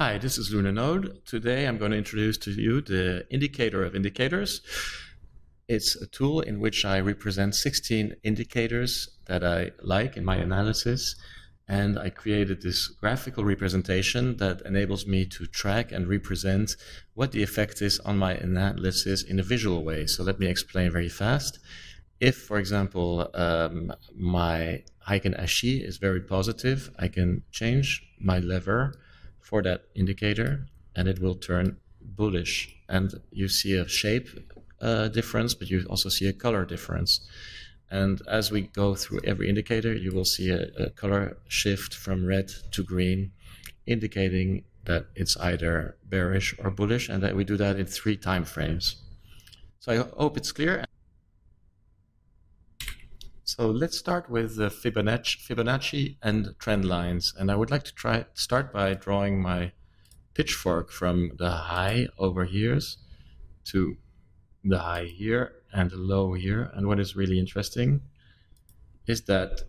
Hi, this is Lunar Node. Today I'm going to introduce to you the indicator of indicators. It's a tool in which I represent 16 indicators that I like in my analysis, and I created this graphical representation that enables me to track and represent what the effect is on my analysis in a visual way. So let me explain very fast. If, for example, my Heiken Ashi is very positive, I can change my lever for that indicator and it will turn bullish. And you see a shape difference, but you also see a color difference. And as we go through every indicator, you will see a color shift from red to green, indicating that it's either bearish or bullish, and that we do that in 3 time frames. So I hope it's clear. So let's start with the Fibonacci and trend lines. And I would like to start by drawing my pitchfork from the high over here to the high here and the low here. And what is really interesting is that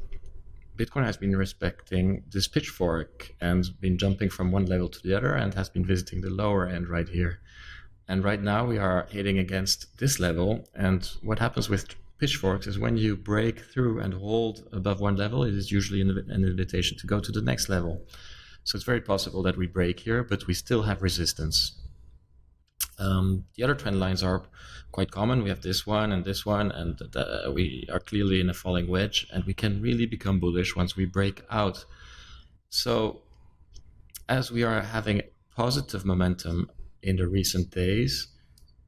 Bitcoin has been respecting this pitchfork and been jumping from one level to the other and has been visiting the lower end right here. And right now we are hitting against this level. And what happens with pitchforks is when you break through and hold above one level, it is usually an invitation to go to the next level. So it's very possible that we break here, but we still have resistance. The other trend lines are quite common. We have this one, and we are clearly in a falling wedge, and we can really become bullish once we break out. So as we are having positive momentum in the recent days,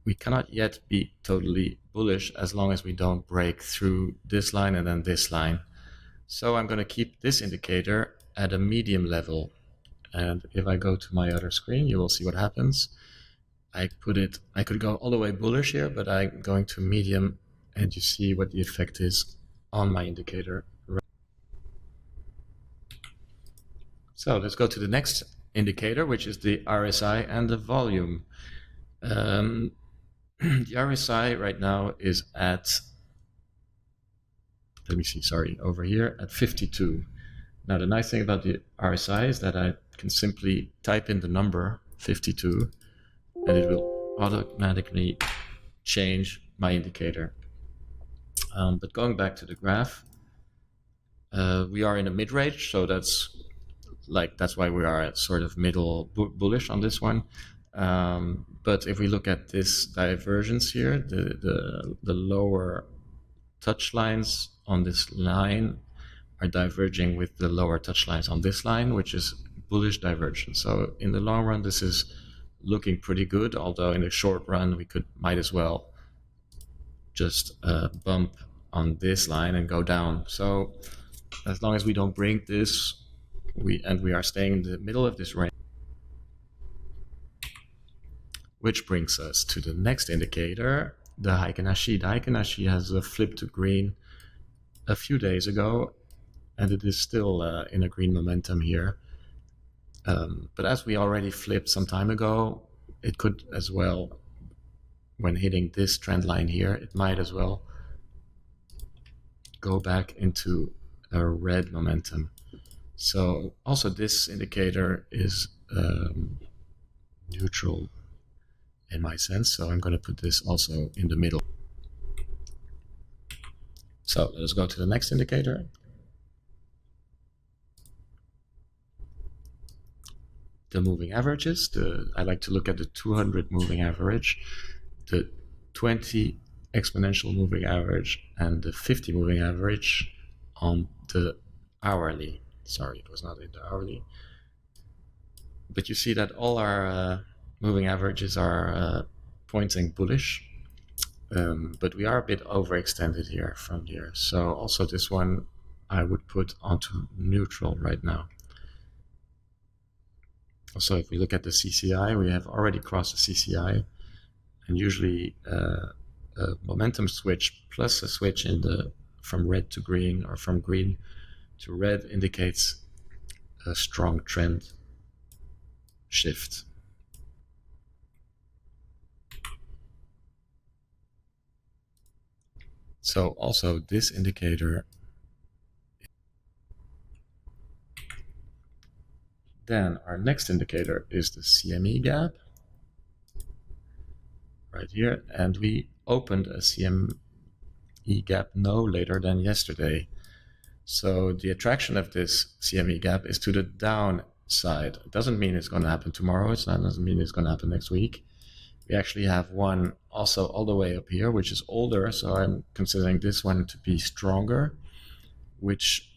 we cannot yet be totally bullish as long as we don't break through this line and then this line. So I'm going to keep this indicator at a medium level. And if I go to my other screen, you will see what happens. I could go all the way bullish here, but I'm going to medium, and you see what the effect is on my indicator. So let's go to the next indicator, which is the RSI and the volume. The RSI right now is at, over here at 52. Now, the nice thing about the RSI is that I can simply type in the number 52 and it will automatically change my indicator. But going back to the graph, we are in a mid-range, so that's why we are at sort of middle bullish on this one. But if we look at this divergence here, the lower touch lines on this line are diverging with the lower touch lines on this line, which is bullish divergence. So in the long run, this is looking pretty good, although in the short run, we might as well just bump on this line and go down. So as long as we don't break this, we are staying in the middle of this range. Which brings us to the next indicator, the Heiken Ashi. The Heiken Ashi has a flip to green a few days ago, and it is still in a green momentum here. But as we already flipped some time ago, it could as well, when hitting this trend line here, it might as well go back into a red momentum. So also this indicator is neutral in my sense, so I'm going to put this also in the middle. So let's go to the next indicator. The moving averages. I like to look at the 200 moving average, the 20 exponential moving average, and the 50 moving average on the hourly. Sorry, it was not in the hourly. But you see that all our moving averages are pointing bullish, but we are a bit overextended here from here. So also this one I would put onto neutral right now. So if we look at the CCI, we have already crossed the CCI, and usually a momentum switch plus a switch from red to green or from green to red indicates a strong trend shift. So also this indicator Then our next indicator is the CME gap right here, and we opened a CME gap no later than yesterday. So the attraction of this CME gap is to the downside. It doesn't mean it's going to happen tomorrow. It doesn't mean it's going to happen next week. We actually have one also all the way up here, which is older. So I'm considering this one to be stronger, which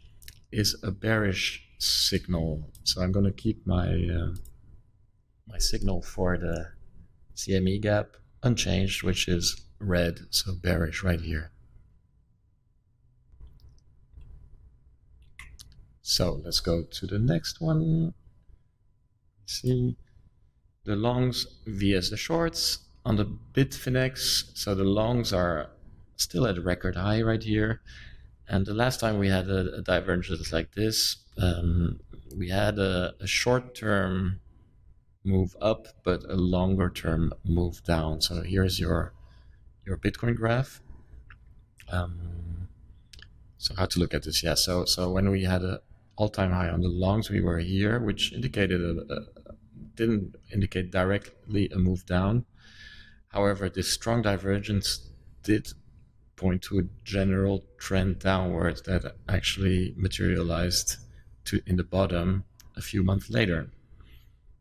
is a bearish signal. So I'm going to keep my my signal for the CME gap unchanged, which is red, so bearish right here. So let's go to the next one. See the longs vs the shorts on the Bitfinex. So the longs are still at a record high right here. And the last time we had a divergence like this, we had a short-term move up, but a longer-term move down. So here's your Bitcoin graph. So how to look at this? Yeah. So when we had a all-time high on the longs, we were here, which indicated didn't indicate directly a move down. However, this strong divergence did point to a general trend downwards that actually materialized in the bottom a few months later.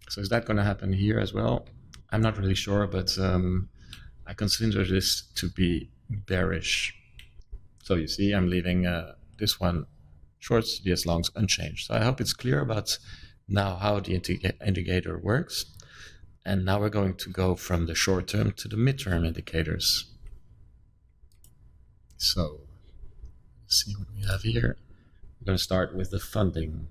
So is that going to happen here as well? I'm not really sure, but I consider this to be bearish. So you see, I'm leaving this one shorts vs longs unchanged. So I hope it's clear about now how the indicator works. And now we're going to go from the short term to the midterm indicators. So let's see what we have here. I'm going to start with the funding.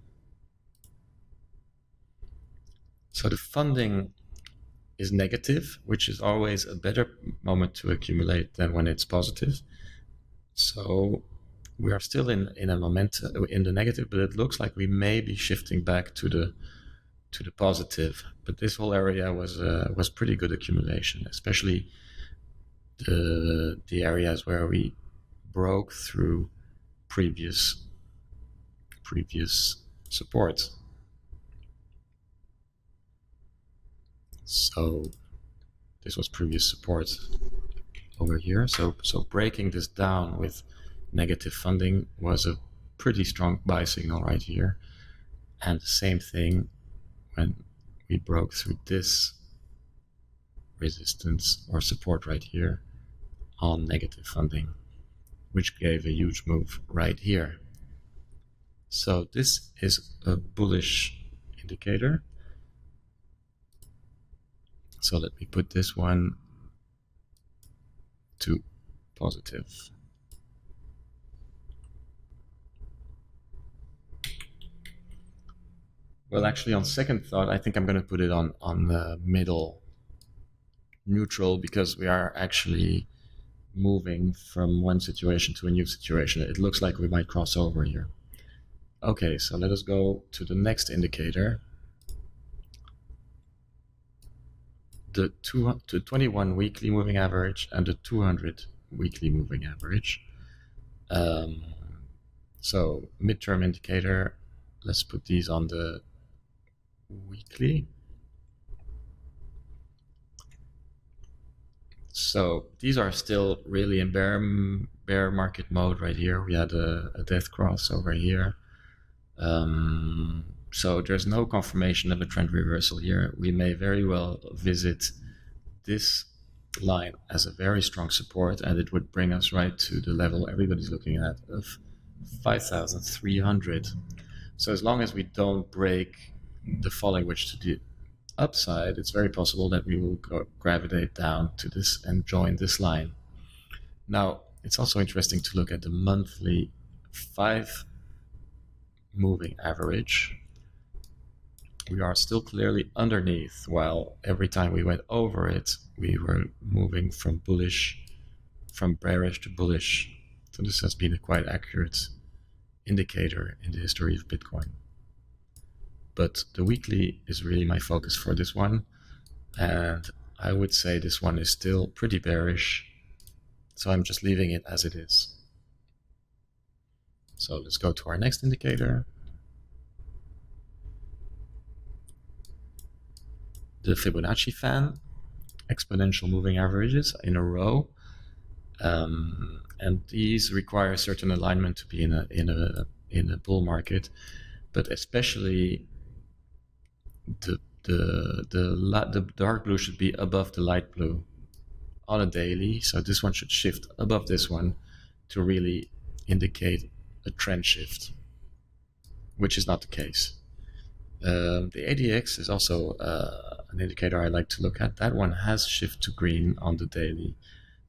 So the funding is negative, which is always a better moment to accumulate than when it's positive. So we are still in a momentum in the negative, but it looks like we may be shifting back to the positive. But this whole area was pretty good accumulation, especially the areas where we broke through previous support. So this was previous support over here. So breaking this down with negative funding was a pretty strong buy signal right here. And the same thing when we broke through this resistance or support right here on negative funding, which gave a huge move right here. So this is a bullish indicator. So let me put this one to positive. Well, actually, on second thought, I think I'm going to put it on the middle neutral, because we are actually moving from one situation to a new situation. It looks like we might cross over here. Okay, so let us go to the next indicator. The 21 weekly moving average and the 200 weekly moving average. So midterm indicator, let's put these on the weekly. So these are still really in bear market mode right here. We had a death cross over here. So there's no confirmation of a trend reversal here. We may very well visit this line as a very strong support, and it would bring us right to the level everybody's looking at of 5,300. So as long as we don't break the falling wedge to the upside, it's very possible that we will gravitate down to this and join this line. Now, it's also interesting to look at the monthly 5 moving average. We are still clearly underneath, while every time we went over it, we were moving from bearish to bullish. So this has been a quite accurate indicator in the history of Bitcoin. But the weekly is really my focus for this one. And I would say this one is still pretty bearish. So I'm just leaving it as it is. So let's go to our next indicator. the Fibonacci fan, exponential moving averages in a row, and these require a certain alignment to be in a bull market, but especially the dark blue should be above the light blue on a daily. So this one should shift above this one to really indicate a trend shift, which is not the case. The ADX is also an indicator I like to look at. That one has shift to green on the daily.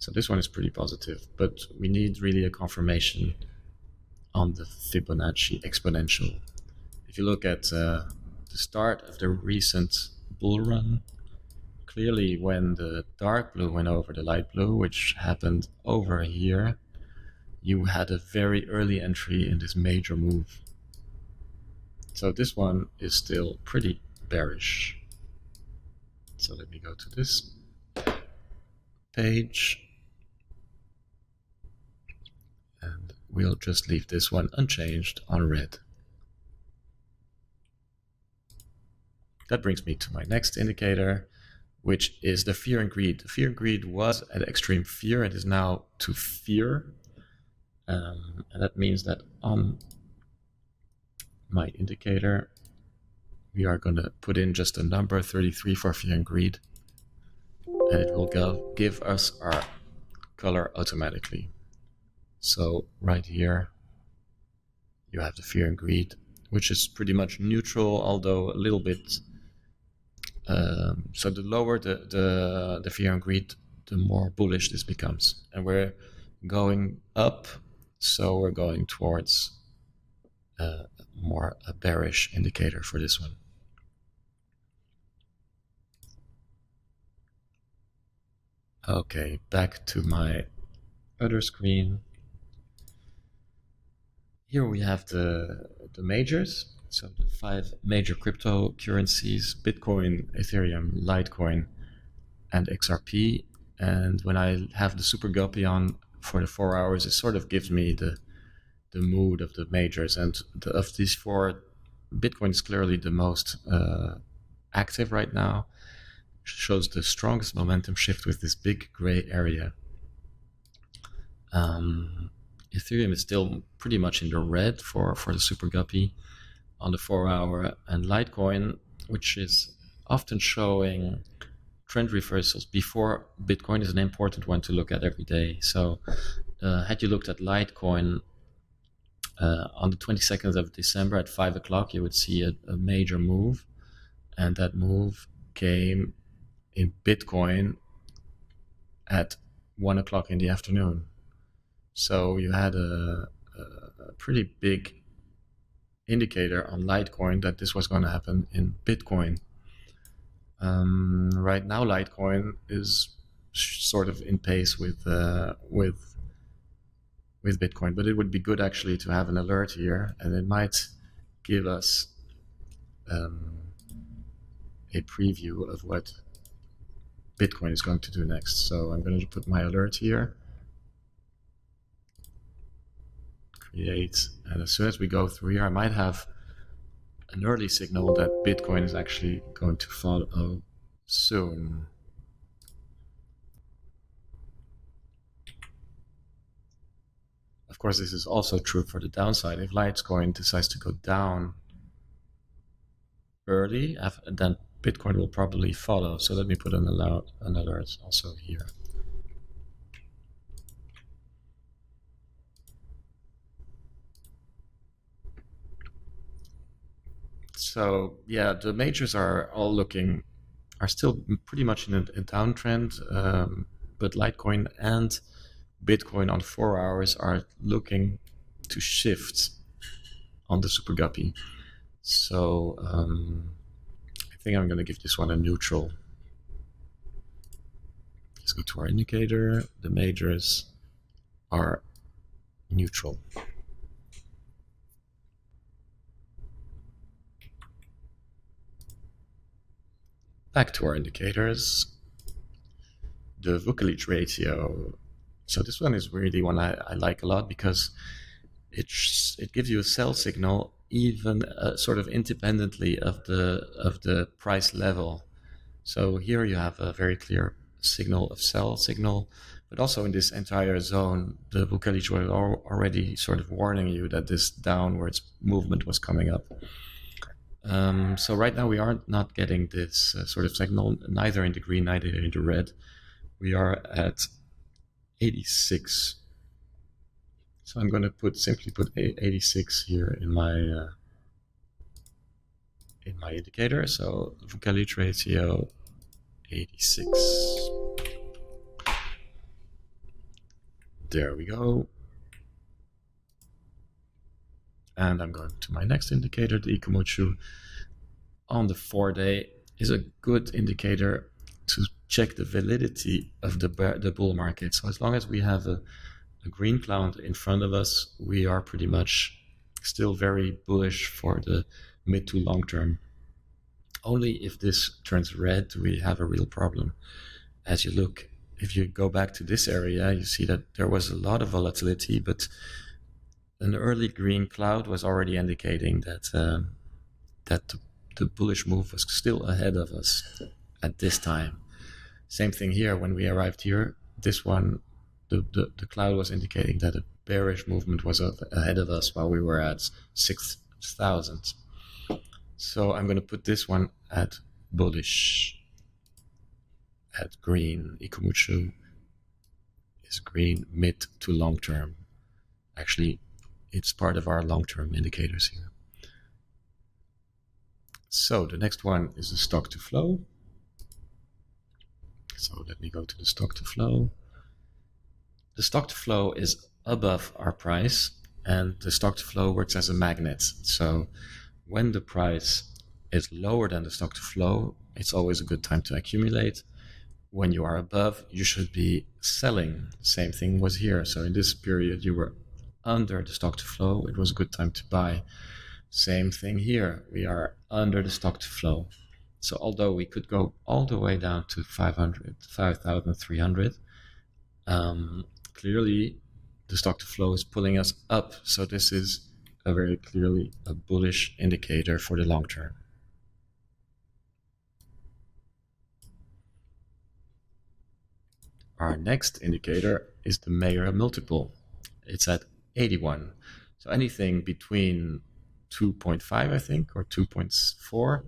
So this one is pretty positive, but we need really a confirmation on the Fibonacci exponential. If you look at the start of the recent bull run, clearly when the dark blue went over the light blue, which happened over here, you had a very early entry in this major move. So this one is still pretty bearish. So let me go to this page. And we'll just leave this one unchanged on red. That brings me to my next indicator, which is the fear and greed. The fear and greed was at extreme fear. It is now to fear. And that means that on my indicator, we are going to put in just a number 33 for fear and greed. And it will give us our color automatically. So right here, you have the fear and greed, which is pretty much neutral, although a little bit. So the lower the fear and greed, the more bullish this becomes. And we're going up, so we're going towards more a bearish indicator for this one. Okay, back to my other screen. Here we have the majors, so the 5 major cryptocurrencies: Bitcoin, Ethereum, Litecoin, and XRP. And when I have the Super Guppy on for the 4 hours, it sort of gives me the mood of the majors. And of these 4, Bitcoin is clearly the most active right now. Shows the strongest momentum shift with this big gray area. Ethereum is still pretty much in the red for the Super Guppy on the 4 hour, and Litecoin, which is often showing trend reversals before Bitcoin, is an important one to look at every day. So had you looked at Litecoin on the 22nd of December at 5 o'clock, you would see a major move, and that move came in Bitcoin at 1 o'clock in the afternoon. So you had a pretty big indicator on Litecoin that this was going to happen in Bitcoin. Right now, Litecoin is sort of in pace with Bitcoin, but it would be good actually to have an alert here, and it might give us a preview of what Bitcoin is going to do next. So I'm going to put my alert here. Create, and as soon as we go through here, I might have an early signal that Bitcoin is actually going to follow soon. Of course, this is also true for the downside. If Litecoin decides to go down early, then Bitcoin will probably follow. So let me put an alert also here. So yeah, the majors are still pretty much in a downtrend, but Litecoin and Bitcoin on 4 hours are looking to shift on the Super Guppy. So I think I'm going to give this one a neutral. Let's go to our indicator. The majors are neutral. Back to our indicators. The Vucolic ratio. So this one is really one I like a lot because it gives you a sell signal even sort of independently of the price level. So here you have a very clear signal of sell signal, but also in this entire zone, the Vukalic was already sort of warning you that this downwards movement was coming up. So right now we are not getting this sort of signal, neither in the green, neither in the red. We are at 86. So I'm going to simply put 86 here in my indicator. So Vukalic ratio 86. There we go. And I'm going to my next indicator, the Ikumochu. On the 4-day is a good indicator to check the validity of the bull market. So as long as we have a green cloud in front of us, we are pretty much still very bullish for the mid to long term. Only if this turns red do we have a real problem. As you look, if you go back to this area, you see that there was a lot of volatility, but an early green cloud was already indicating that the bullish move was still ahead of us at this time. Same thing here. When we arrived here, this one, the cloud was indicating that a bearish movement was ahead of us while we were at 6,000. So I'm going to put this one at bullish, at green. Ikumochu is green mid to long term. Actually, it's part of our long-term indicators here. So the next one is the stock to flow. So let me go to the stock to flow. The stock to flow is above our price, and the stock to flow works as a magnet. So when the price is lower than the stock to flow, it's always a good time to accumulate. When you are above, you should be selling. Same thing was here. So in this period, you were under the stock to flow. It was a good time to buy. Same thing here. We are under the stock to flow. So although we could go all the way down to 5,300, clearly the stock to flow is pulling us up. So this is very clearly a bullish indicator for the long term. Our next indicator is the Mayer multiple. It's at 81. So anything between 2.5, I think, or 2.4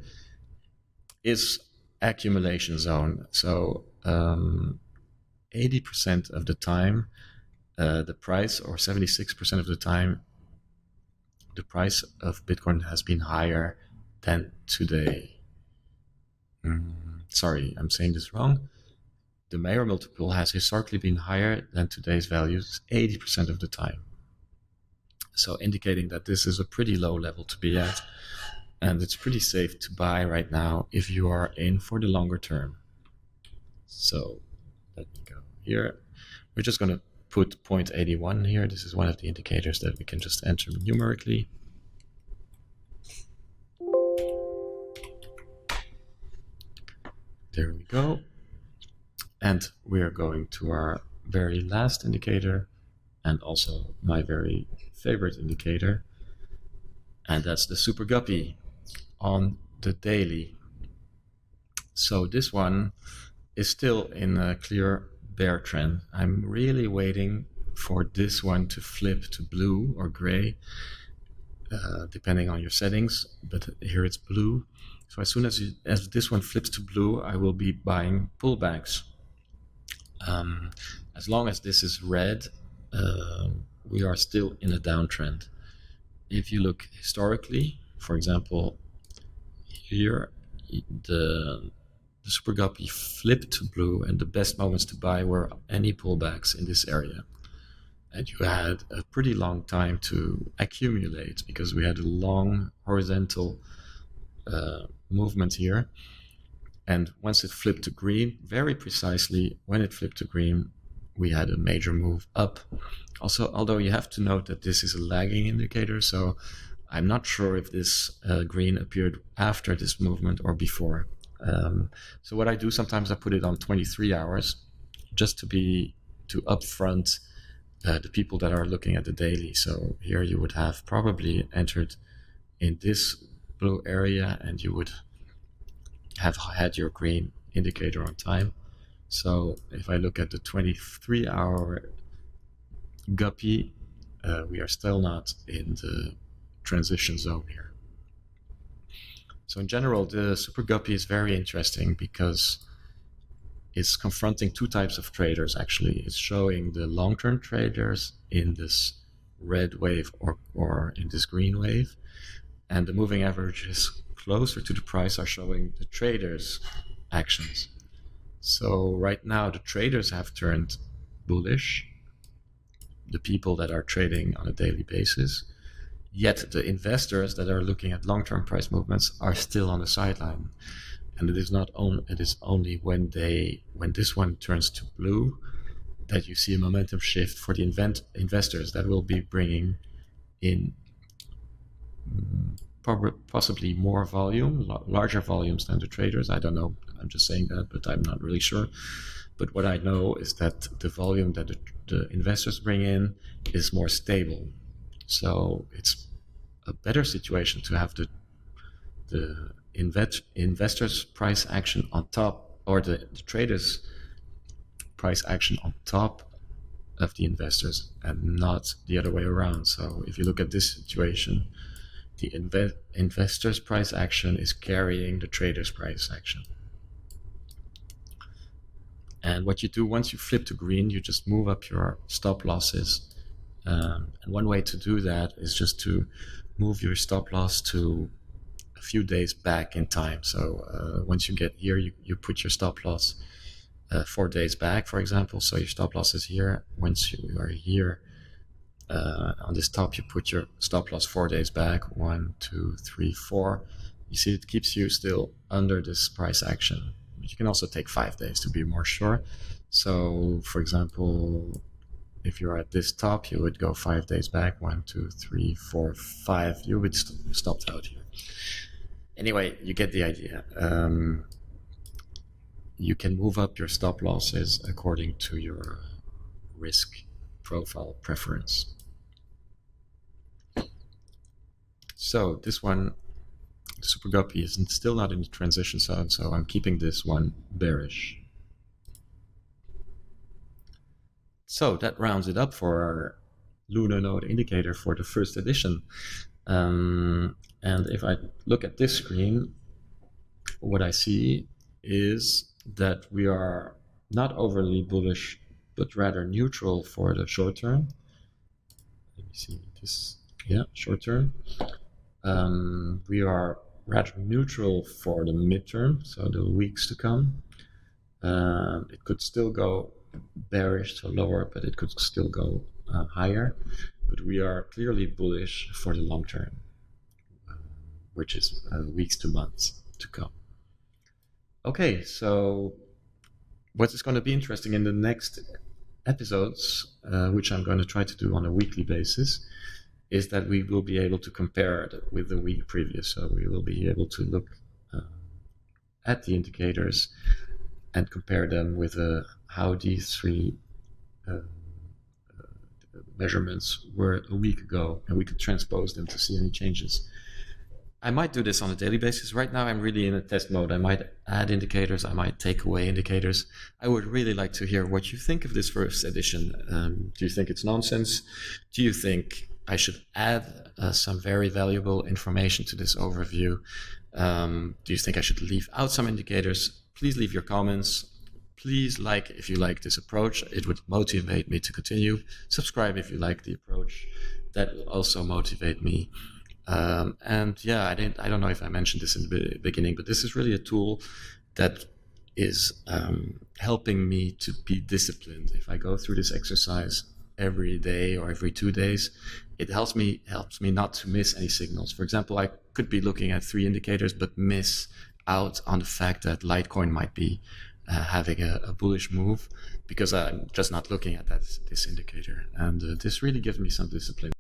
is accumulation zone. So 80% of the time, the price, or 76% of the time, the price of Bitcoin has been higher than today. Sorry, I'm saying this wrong. The Mayer multiple has historically been higher than today's values 80% of the time. So indicating that this is a pretty low level to be at, and it's pretty safe to buy right now if you are in for the longer term. So let me go here. We're just going to put 0.81 here. This is one of the indicators that we can just enter numerically. There we go. And we're going to our very last indicator, and also my very favorite indicator, and that's the Super Guppy on the daily. So this one is still in a clear bear trend. I'm really waiting for this one to flip to blue or gray, depending on your settings, but here it's blue. So as soon as this one flips to blue, I will be buying pullbacks. As long as this is red, we are still in a downtrend. If you look historically, for example, here, the Super Guppy flipped to blue, and the best moments to buy were any pullbacks in this area. And you had a pretty long time to accumulate because we had a long horizontal movement here. And once it flipped to green, very precisely when it flipped to green, we had a major move up. Also, although you have to note that this is a lagging indicator, so I'm not sure if this green appeared after this movement or before. So what I do sometimes, I put it on 23 hours just to upfront the people that are looking at the daily. So here you would have probably entered in this blue area, and you would have had your green indicator on time. So if I look at the 23-hour guppy, we are still not in the transition zone here. So in general, the super guppy is very interesting because it's confronting two types of traders. Actually, it's showing the long-term traders in this red wave or in this green wave, and the moving averages closer to the price are showing the traders' actions. So right now the traders have turned bullish, the people that are trading on a daily basis, yet the investors that are looking at long-term price movements are still on the sideline. And it is only when this one turns to blue that you see a momentum shift for the investors that will be bringing in possibly more volume, larger volumes than the traders. I don't know. I'm just saying that, but I'm not really sure. But what I know is that the volume that the investors bring in is more stable. So it's a better situation to have the investors' price action on top, or the traders' price action on top of the investors, and not the other way around. So if you look at this situation, the investors' price action is carrying the traders' price action. And what you do once you flip to green, you just move up your stop losses. And one way to do that is just to move your stop loss to a few days back in time. So once you get here, you put your stop loss 4 days back, for example. So your stop loss is here. Once you are here on this top, you put your stop loss 4 days back. 1, 2, 3, 4. You see, it keeps you still under this price action. You can also take 5 days to be more sure. So, for example, if you're at this top, you would go 5 days back. 1, 2, 3, 4, 5. You would stop out here. Anyway, you get the idea. You can move up your stop losses according to your risk profile preference. So this one, the super guppy, is still not in the transition zone, so I'm keeping this one bearish. So that rounds it up for our Lunar Node indicator for the first edition. And if I look at this screen, what I see is that we are not overly bullish, but rather neutral for the short term. Let me see this. Yeah, short term. We are rather neutral for the midterm, so the weeks to come. It could still go bearish, so lower, but it could still go higher. But we are clearly bullish for the long term, which is weeks to months to come. Okay, so what is going to be interesting in the next episodes, which I'm going to try to do on a weekly basis, is that we will be able to compare it with the week previous. So we will be able to look at the indicators and compare them with how these three measurements were a week ago, and we could transpose them to see any changes. I might do this on a daily basis. Right now, I'm really in a test mode. I might add indicators. I might take away indicators. I would really like to hear what you think of this first edition. Do you think it's nonsense? Do you think I should add some very valuable information to this overview? Do you think I should leave out some indicators? Please leave your comments. Please like if you like this approach. It would motivate me to continue. Subscribe if you like the approach. That will also motivate me. And yeah, I don't know if I mentioned this in the beginning, but this is really a tool that is helping me to be disciplined. If I go through this exercise every day or every 2 days, it helps me not to miss any signals. For example, I could be looking at 3 indicators, but miss out on the fact that Litecoin might be having a bullish move because I'm just not looking at this indicator. And this really gives me some discipline.